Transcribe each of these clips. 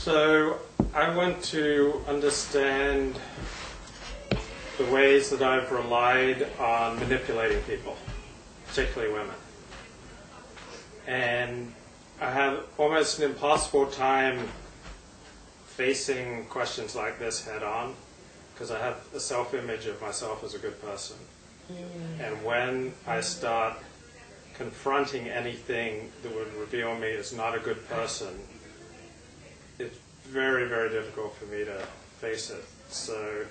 So I want to understand the ways that I've relied on manipulating people, particularly women. And I have almost an impossible time facing questions like this head on, because I have a self-image of myself as a good person. And when I start confronting anything that would reveal me as not a good person, it's very, very difficult for me to face it. So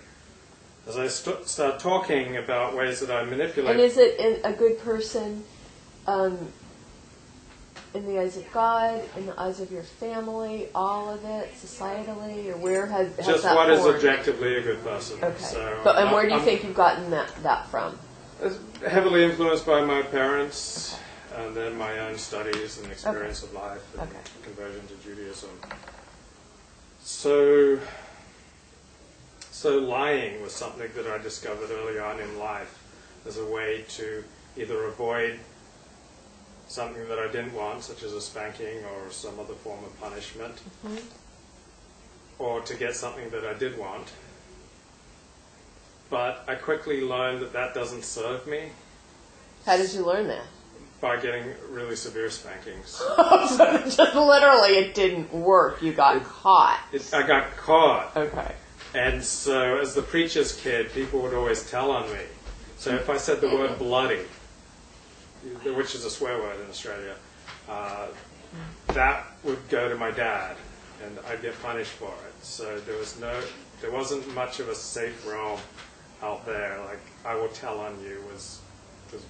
as I start talking about ways that I manipulate... And is it a good person in the eyes of God, in the eyes of your family, all of it, societally, or where has just that what formed? is objectively a good person. Okay. So, And where do you think you've gotten that from? Heavily influenced by my parents, and then my own studies and experience of life, and conversion to Judaism. So lying was something that I discovered early on in life as a way to either avoid something that I didn't want, such as a spanking or some other form of punishment, or to get something that I did want. But I quickly learned that that doesn't serve me. How did you learn that? By getting really severe spankings. So just literally it didn't work. You got caught. I got caught. Okay. And so as the preacher's kid, people would always tell on me. So if I said the word bloody, which is a swear word in Australia, that would go to my dad, and I'd get punished for it. So there wasn't much of a safe realm out there. Like, I will tell on you was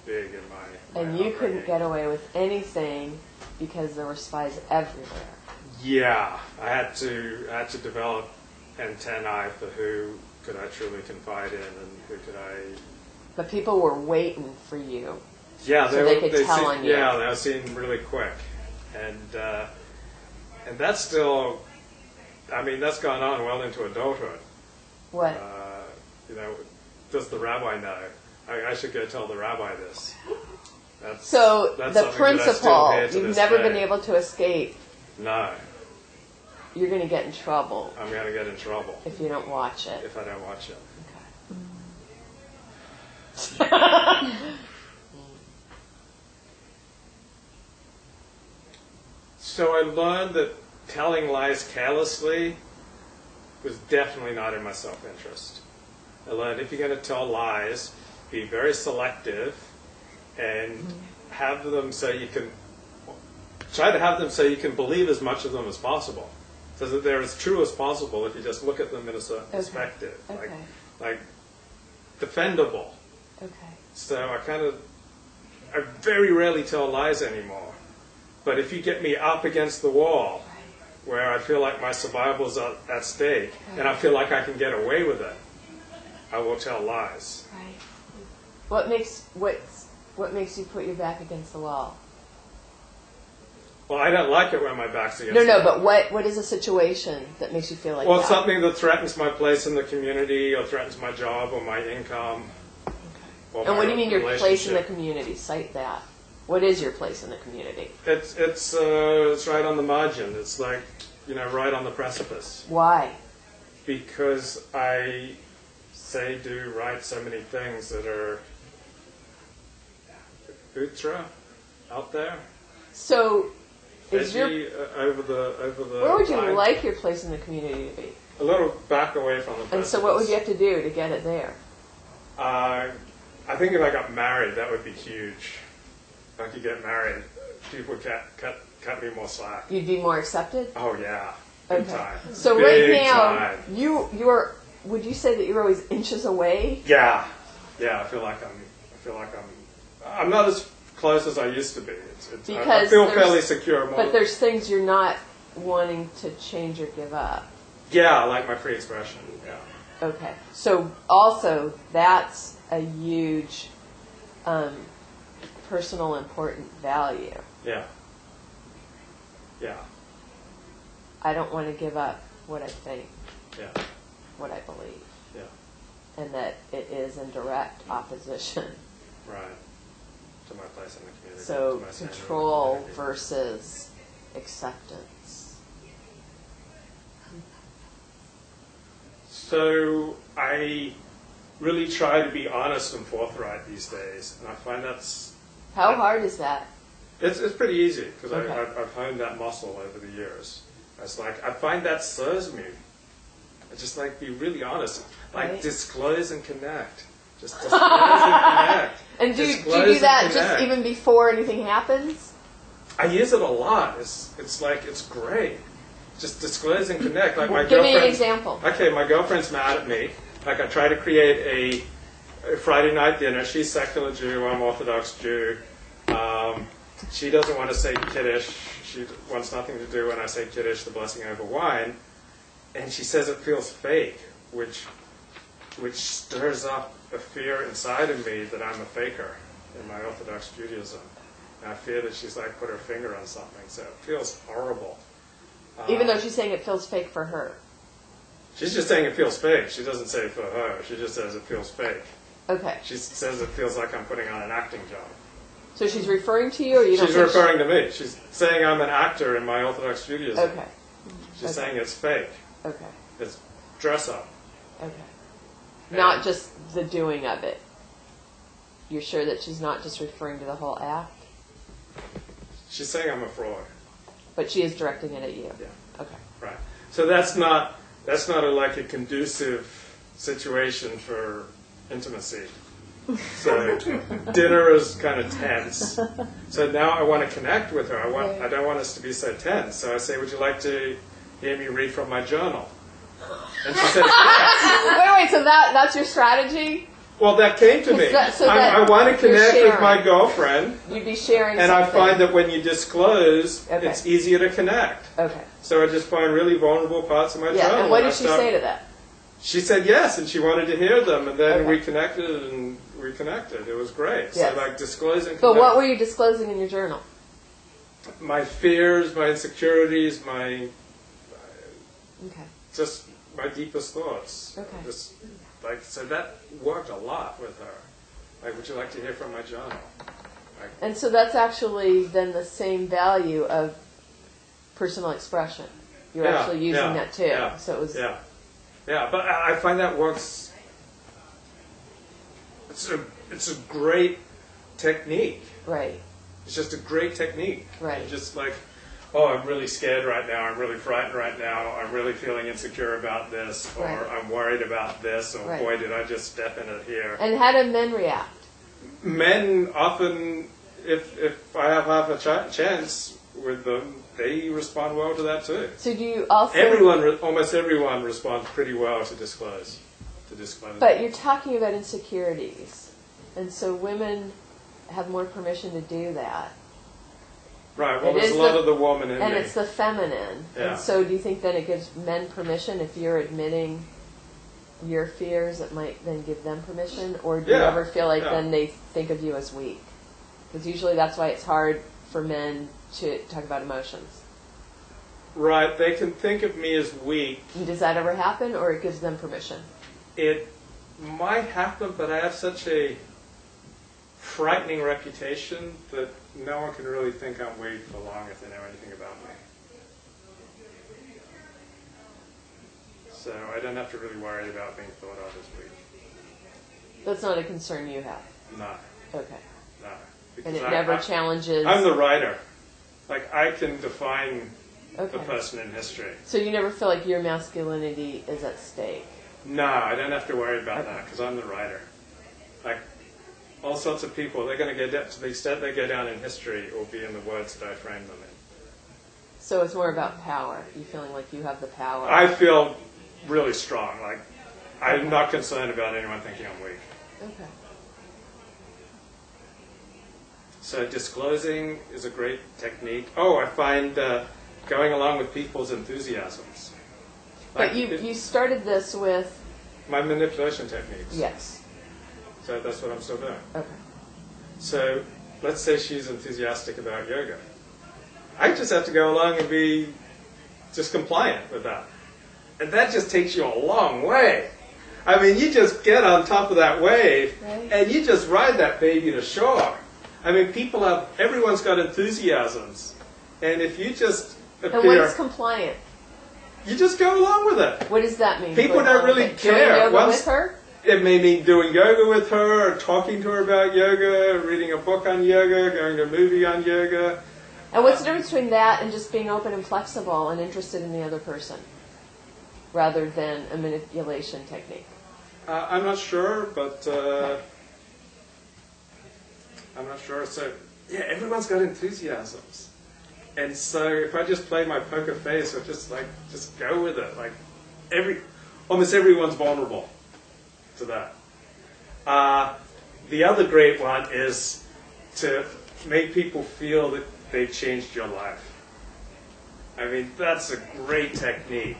big in my And you couldn't get away with anything because there were spies everywhere. Yeah, I had to develop antennae for who could I truly confide in and who could I. But people were waiting for you. Yeah, they could tell on you. Yeah, they were seen really quick, and that's still. I mean, that's gone on well into adulthood. What? Does the rabbi know? I should go tell the rabbi this. That's the principle, you've never been day. able to escape. No. You're going to get in trouble. I'm going to get in trouble. If you don't watch it. If I don't watch it. Okay. So I learned that telling lies carelessly was definitely not in my self-interest. I learned if you're going to tell lies, be very selective and have them so you can try to have them so you can believe as much of them as possible, so that they're as true as possible if you just look at them in a certain perspective, like defendable. Okay. So I very rarely tell lies anymore. But if you get me up against the wall, where I feel like my survival's at stake, and I feel like I can get away with it, I will tell lies. Right. What makes you put your back against the wall? Well, I don't like it when my back's against the wall. But what is a situation that makes you feel like Well, that? something that threatens my place in the community, or threatens my job, or my income. Or and what do you mean your place in the relationship. community? Cite that. What is your place in the community? It's right on the margin. It's like, right on the precipice. Why? Because I say, do, write so many things that are ultra out there. So, Edgy, over the where would you line. like your place in the community to be? A little back away from the precipice. And so what would you have to do to get it there? I think if I got married, that would be huge. If I could get married, people would cut me more slack. You'd be more accepted? Oh, yeah. Big Okay. time. So Big right now, time. you're. Would you say that you're always inches away? Yeah. I feel like I'm not as close as I used to be. I feel fairly secure. But there's things you're not wanting to change or give up. Yeah, I like my free expression. Yeah. Okay. So also that's a huge personal important value. Yeah. I don't want to give up what I think. Yeah. What I believe. Yeah. And that it is in direct opposition. Right. To my place in the community. So control versus acceptance. So I really try to be honest and forthright these days, and I find that's... How hard is that? It's pretty easy, because Okay. I've honed that muscle over the years. It's like, I find that serves me. I just like be really honest. Like Right. disclose and connect. Just disclose and connect. And do you Disclose do and that just connect. even before anything happens? I use it a lot. It's like, it's great. Just disclose and connect. Like my Give me an girlfriend. example. Okay, my girlfriend's mad at me. Like I try to create a Friday night dinner. She's secular Jew. I'm Orthodox Jew. She doesn't want to say Kiddush. She wants nothing to do when I say Kiddush, the blessing over wine. And she says it feels fake, which stirs up a fear inside of me that I'm a faker in my Orthodox Judaism. And I fear that she's like put her finger on something. So it feels horrible. Even though she's saying it feels fake for her. She's just saying it feels fake. She doesn't say it for her. She just says it feels fake. Okay. She says it feels like I'm putting on an acting job. So she's referring to you, or you don't She's think referring to me. She's saying I'm an actor in my Orthodox Judaism. Okay. She's Okay. saying it's fake. Okay. It's dress up. Okay. Not just the doing of it. You're sure that she's not just referring to the whole act? She's saying I'm a fraud. But she is directing it at you? Yeah. Okay. Right. So that's not like a conducive situation for intimacy. So dinner is kind of tense. So now I want to connect with her. I don't want us to be so tense. So I say, would you like to hear me read from my journal? And she says, yes. Wait, so that's your strategy? Well, that came to me. So that I want to you're connect with sharing. my girlfriend. You'd be sharing And something. I find that when you disclose, Okay. it's easier to connect. Okay. So I just find really vulnerable parts of my Yeah, journal. and what I did she start- say to that? She said yes, and she wanted to hear them, and then Okay. we connected and reconnected. It was great. Yes. So like disclosing. But what were you disclosing in your journal? My fears, my insecurities, my Okay. just my deepest thoughts. Okay. Just like so that worked a lot with her. Like, would you like to hear from my journal? Like, And so that's actually then the same value of personal expression. You're Yeah, actually using yeah, that too. yeah, So it was yeah, but I find that works. It's a great technique. right. It's just a great technique. Right. It's just like, oh, I'm really scared right now. I'm really frightened right now. I'm really feeling insecure about this, or Right. I'm worried about this, or Right. boy, did I just step in it here. And how do men react? Men often, if I have half a chance with them, they respond well to that too. So do you also Almost everyone responds pretty well to disclose. But you're talking about insecurities. And so women have more permission to do that. Right, well, It there's is a lot the- of the woman in And me. it's the feminine. Yeah. And so do you think then it gives men permission if you're admitting your fears, it might then give them permission? Or do you Yeah, ever feel like yeah. then they think of you as weak? Because usually that's why it's hard for men to talk about emotions. Right, they can think of me as weak. And does that ever happen, or it gives them permission? It might happen, but I have such a frightening reputation that no one can really think I'm weak for long if they know anything about me. So I don't have to really worry about being thought of as weak. That's not a concern you have. No, Okay. no. And it Because never challenges. I'm the writer. Like, I can define Okay. the person in history. So you never feel like your masculinity is at stake. No, I don't have to worry about Okay. that because I'm the writer. Like, all sorts of people, they're going to get, to the extent they go down in history, it will be in the words that I frame them in. So it's more about power. You feeling like you have the power. I feel really strong. Like, I'm not concerned about anyone thinking I'm weak. Okay. So disclosing is a great technique. Oh, I find going along with people's enthusiasms. But you started this with my manipulation techniques. yes. So that's what I'm still doing. Okay. So let's say she's enthusiastic about yoga. I just have to go along and be just compliant with that. And that just takes you a long way. I mean, you just get on top of that wave Right. and you just ride that baby to shore. I mean, everyone's got enthusiasms. And if you just And what appear, is compliant? you just go along with it. What does that mean? People don't really care. Doing yoga with her? It may mean doing yoga with her, or talking to her about yoga, reading a book on yoga, going to a movie on yoga. And what's the difference between that and just being open and flexible and interested in the other person, rather than a manipulation technique? I'm not sure, but I'm not sure. So, yeah, everyone's got enthusiasms. And so if I just play my poker face or just go with it, like almost everyone's vulnerable to that. The other great one is to make people feel that they've changed your life. I mean, that's a great technique.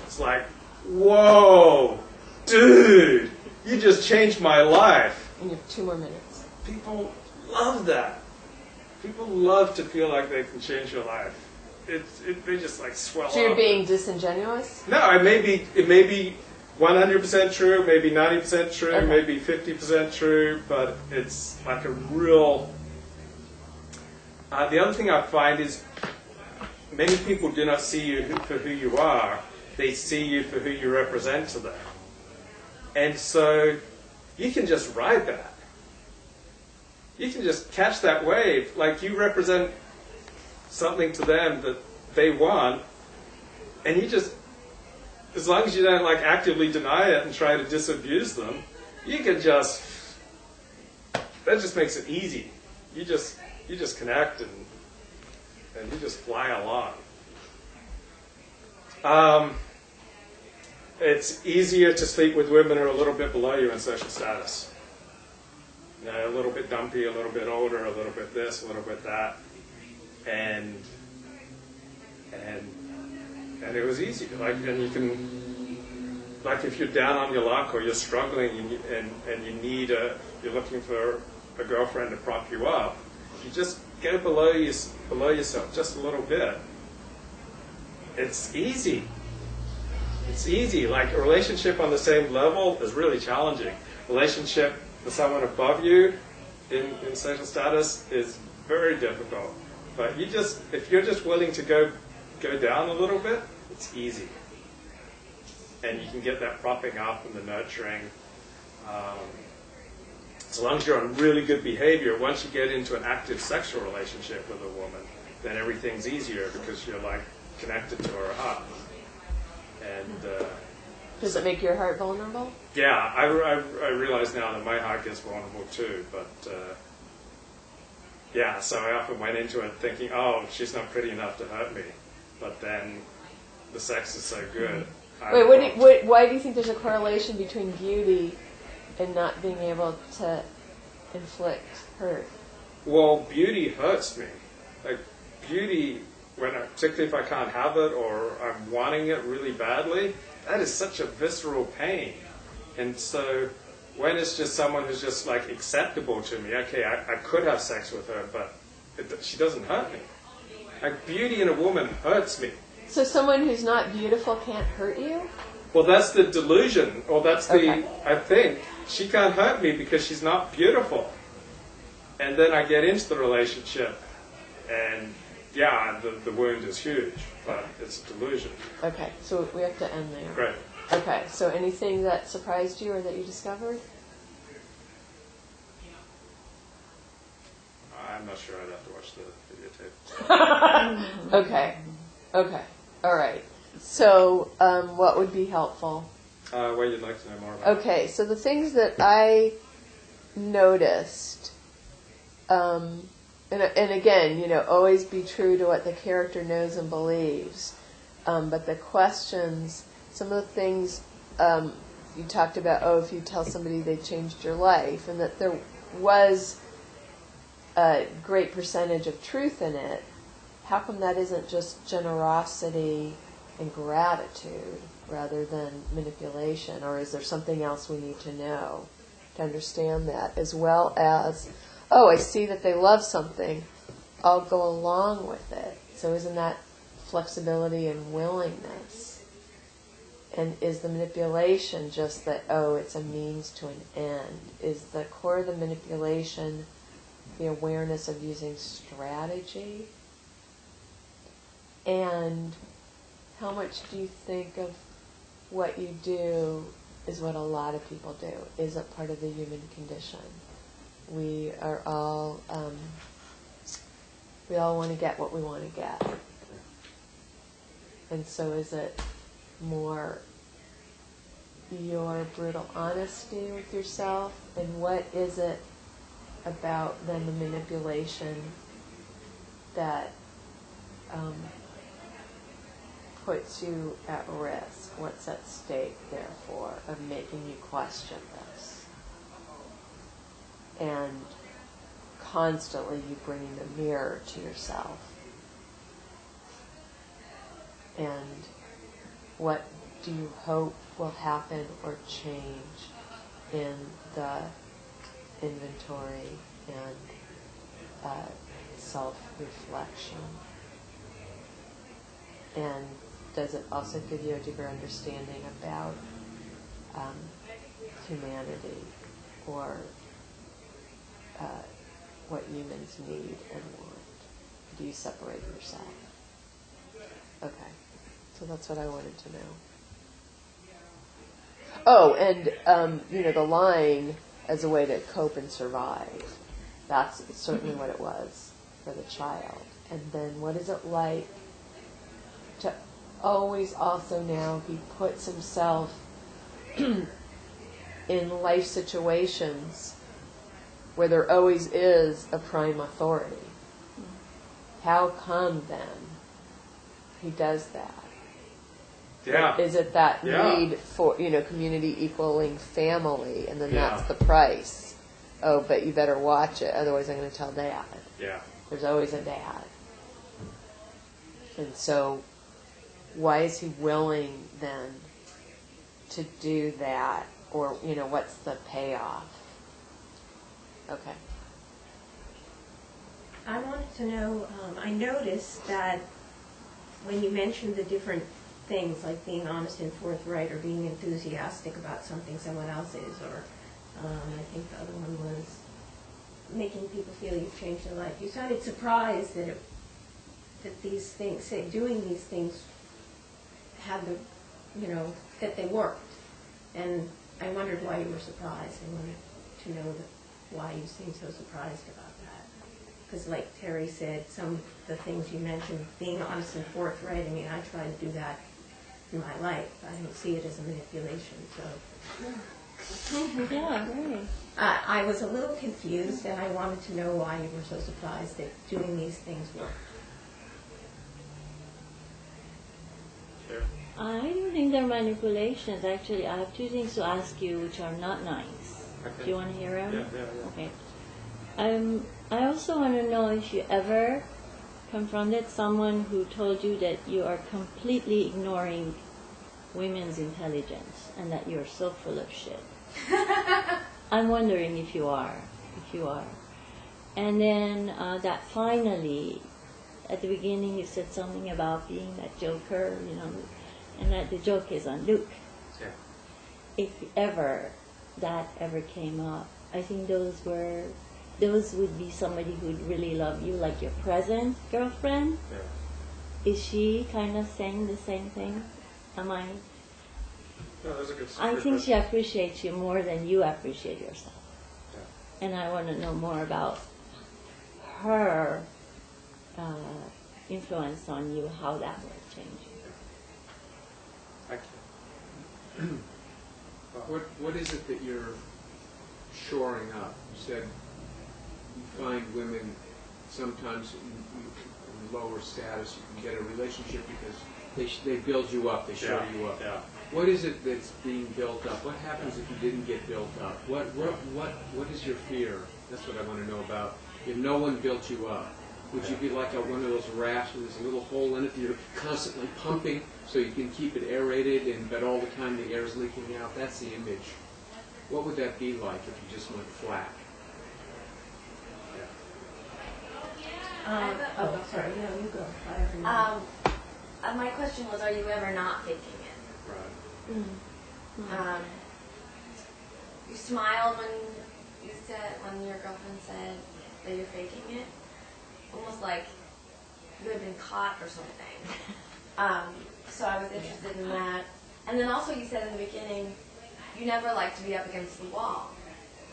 It's like, whoa, dude, you just changed my life. And you have 2 more minutes. People love that. People love to feel like they can change your life. They just like swell up. So you're being disingenuous? No, it may be 100% true, maybe 90% true, Okay. maybe 50% true, but it's like a real... the other thing I find is many people do not see you for who you are. They see you for who you represent to them. And so you can just ride that. You can just catch that wave. Like you represent something to them that they want, and you just, as long as you don't like actively deny it and try to disabuse them, you can just, that just makes it easy. You just connect and you just fly along. It's easier to sleep with women who are a little bit below you in social status. You know, a little bit dumpy, a little bit older, a little bit this, a little bit that, and it was easy. Like, and you can, like, if you're down on your luck or you're struggling and you need you're looking for a girlfriend to prop you up, you just go below yourself just a little bit. It's easy. It's easy. Like a relationship on the same level is really challenging. Relationship with someone above you in social status is very difficult. But if you're just willing to go down a little bit, it's easy. And you can get that propping up and the nurturing. As long as you're on really good behavior, once you get into an active sexual relationship with a woman, then everything's easier because you're like connected to her heart. And does it make your heart vulnerable? yeah, I realize now that my heart gets vulnerable too. But yeah, so I often went into it thinking, oh, she's not pretty enough to hurt me. But then the sex is so good. Why do you think there's a correlation between beauty and not being able to inflict hurt? Well, beauty hurts me. Like beauty, particularly if I can't have it or I'm wanting it really badly, that is such a visceral pain. And so when it's just someone who's just like acceptable to me, okay, I could have sex with her, but she doesn't hurt me. Like beauty in a woman hurts me. So someone who's not beautiful can't hurt you? Well, that's the delusion, or that's Okay. I think, she can't hurt me because she's not beautiful. And then I get into the relationship, and yeah, the wound is huge, but it's a delusion. Okay, so we have to end there. Great. Okay, so anything that surprised you or that you discovered? I'm not sure. I'd have to watch the videotape. Okay, all right. So what would be helpful? What you'd like to know more about? Okay, so the things that I noticed, and again, always be true to what the character knows and believes. But the questions, some of the things you talked about, if you tell somebody they changed your life, and that there was a great percentage of truth in it. How come that isn't just generosity and gratitude rather than manipulation? Or is there something else we need to know to understand that? As well as, I see that they love something, I'll go along with it. So isn't that flexibility and willingness? And is the manipulation just that, it's a means to an end? Is the core of the manipulation the awareness of using strategy? And how much do you think of what you do is what a lot of people do? Is it part of the human condition? We are all, we all want to get what we want to get. And so is it more your brutal honesty with yourself? And what is it about then the manipulation that puts you at risk? What's at stake, therefore, of making you question this? And constantly you bringing the mirror to yourself. And what do you hope will happen or change in the inventory and self-reflection? And does it also give you a deeper understanding about humanity or what humans need and want? Do you separate yourself? Okay, so that's what I wanted to know. Oh, and the lying as a way to cope and survive. That's certainly what it was for the child. And then what is it like to always also now he puts himself in life situations where there always is a prime authority? How come then he does that? Yeah. Is it that need for, community equaling family, and then that's the price? Oh, but you better watch it, otherwise I'm going to tell Dad. Yeah. There's always a Dad. And so why is he willing then to do that? Or, what's the payoff? Okay. I wanted to know, I noticed that when you mentioned the different things, like being honest and forthright or being enthusiastic about something someone else is, or I think the other one was making people feel you've changed their life. You sounded surprised that these things, doing these things had the, that they worked. And I wondered why you were surprised. I wanted to know why you seemed so surprised about that. Because like Terry said, some of the things you mentioned, being honest and forthright, I mean, I try to do that in my life. I don't see it as a manipulation, so. Yeah, right. I was a little confused, and I wanted to know why you were so surprised that doing these things worked. Sure. I don't think they're manipulations. Actually, I have two things to ask you which are not nice. Okay. Do you want to hear them? Yeah. Okay. I also want to know if you ever confronted someone who told you that you are completely ignoring women's intelligence and that you're so full of shit. I'm wondering if you are. And then that finally, at the beginning you said something about being that joker, and that the joke is on Luke. Yeah. If that ever came up, I think those would be somebody who'd really love you, like your present girlfriend. Yeah. Is she kind of saying the same thing? Am I? No, that's a good I think she appreciates you more than you appreciate yourself. Yeah. And I want to know more about her influence on you, how that will change you. Thank you. What is it that you're shoring up? You said you find women sometimes in lower status, you can get a relationship because they build you up, they shore you up. Yeah. What is it that's being built up? What happens if you didn't get built up? What is your fear? That's what I want to know about. If no one built you up, would you be like one of those rafts where there's a little hole in it that you're constantly pumping so you can keep it aerated, but all the time the air is leaking out? That's the image. What would that be like if you just went flat? Sorry, no, you go. My question was, are you ever not faking it? Right. Mm-hmm. You smiled when your girlfriend said that you're faking it, almost like you had been caught or something. so I was interested in that. And then also you said in the beginning, you never like to be up against the wall.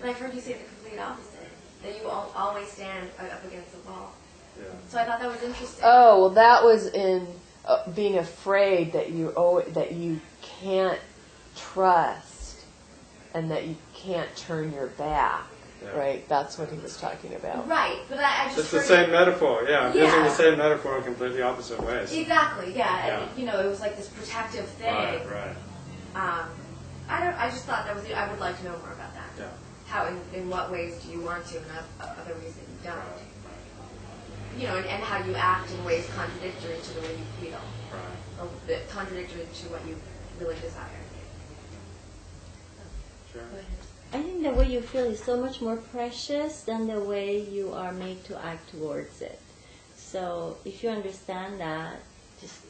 And I've heard you say the complete opposite, that you always stand up against the wall. Yeah. So I thought that was interesting. Oh, well, that was in being afraid that you can't trust and that you can't turn your back. Yeah. Right? That's what he was talking about. Right, but I just It's the heard same metaphor, yeah. I'm Yeah. using the same metaphor in completely opposite ways. Exactly, yeah. Yeah. And, it was like this protective thing. Right. I just thought that was. I would like to know more about that. Yeah. How, in what ways do you want to, and other ways that you don't. And how you act in ways contradictory to the way you feel, Right. or contradictory to what you really desire. Sure. Go ahead. I think the way you feel is so much more precious than the way you are made to act towards it. So if you understand that, just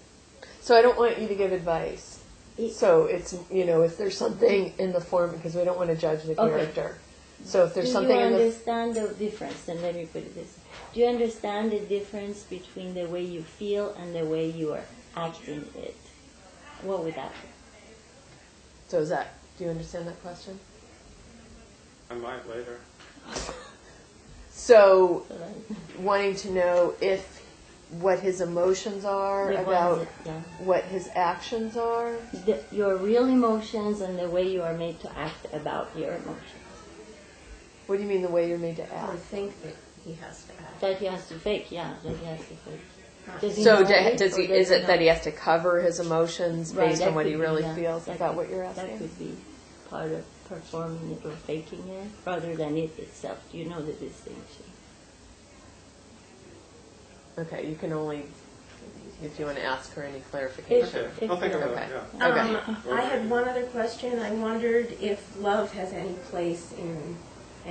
So I don't want you to give advice. So it's, if there's something in the form, because we don't want to judge the Okay. character. So if there's do something you in the... understand the difference? And let me put it this: do you understand the difference between the way you feel and the way you are acting it? What would that be? So do you understand that question? I might later. So So like, wanting to know what his emotions are, the about ones that- yeah. what his actions are. Your real emotions and the way you are made to act about your emotions. What do you mean the way you're made to Or act? think that he has to act. That he has to fake, yeah, that he has to fake. Does he So know it, does he? or Is it not? that he has to cover his emotions Right, based that on what he could be, really yeah. feels? Is that what you're That asking? could be part of performing it or faking it, rather than it itself. You know the distinction. Okay, you can only if you want to ask her any clarification. Okay, I'll think about Okay. it, yeah. Okay. I had one other question. I wondered if love has any place in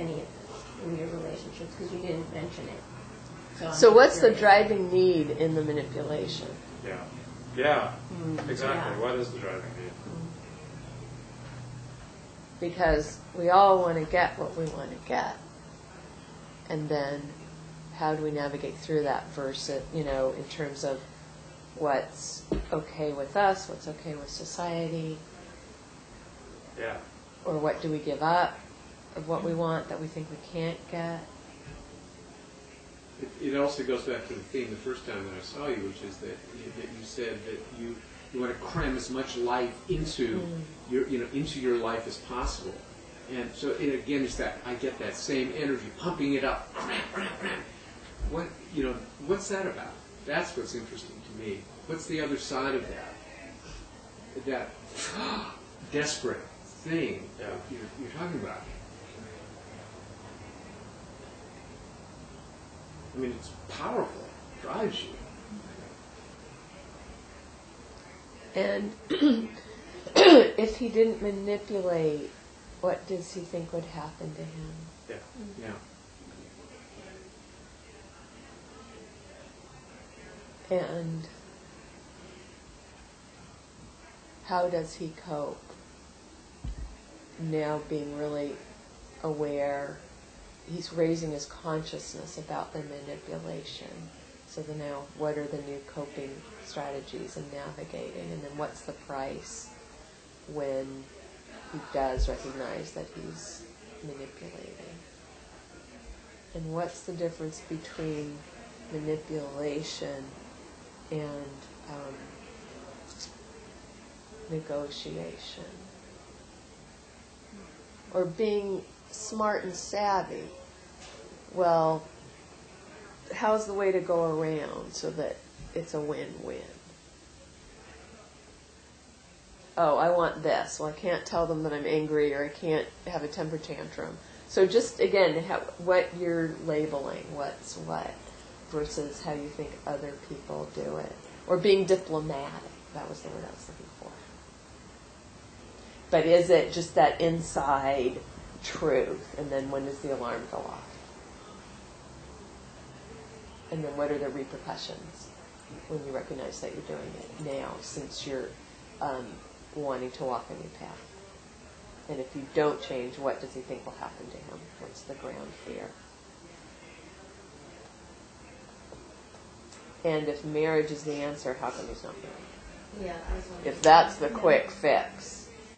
your relationships, because you didn't mention it. I'm So just what's the curious. driving need in the manipulation? Yeah, exactly. Yeah. What is the driving need? Because we all want to get what we want to get. And then how do we navigate through that versus, in terms of what's okay with us, what's okay with society, Yeah. or what do we give up of what we want that we think we can't get? It also goes back to the theme the first time that I saw you, which is that you said that you want to cram as much life into your life as possible. And so again, it's that I get that same energy, pumping it up, cram. What's that about? That's what's interesting to me. What's the other side of that? That desperate thing you're talking about. I mean, it's powerful. It drives you. And if he didn't manipulate, what does he think would happen to him? Yeah. And how does he cope? Now being really aware, he's raising his consciousness about the manipulation. So then now, what are the new coping strategies and navigating? And then what's the price when he does recognize that he's manipulating? And what's the difference between manipulation and negotiation? Or being smart and savvy. Well, how's the way to go around so that it's a win-win? Oh, I want this. Well, I can't tell them that I'm angry, or I can't have a temper tantrum. So just, again, what you're labeling, what's what, versus how you think other people do it. Or being diplomatic. That was the word I was looking for. But is it just that inside truth? And then when does the alarm go off? And then what are the repercussions when you recognize that you're doing it now, since you're wanting to walk a new path? And if you don't change, what does he think will happen to him? What's the ground fear? And if marriage is the answer, how come he's not married? Yeah, I was wondering. If that's the quick fix.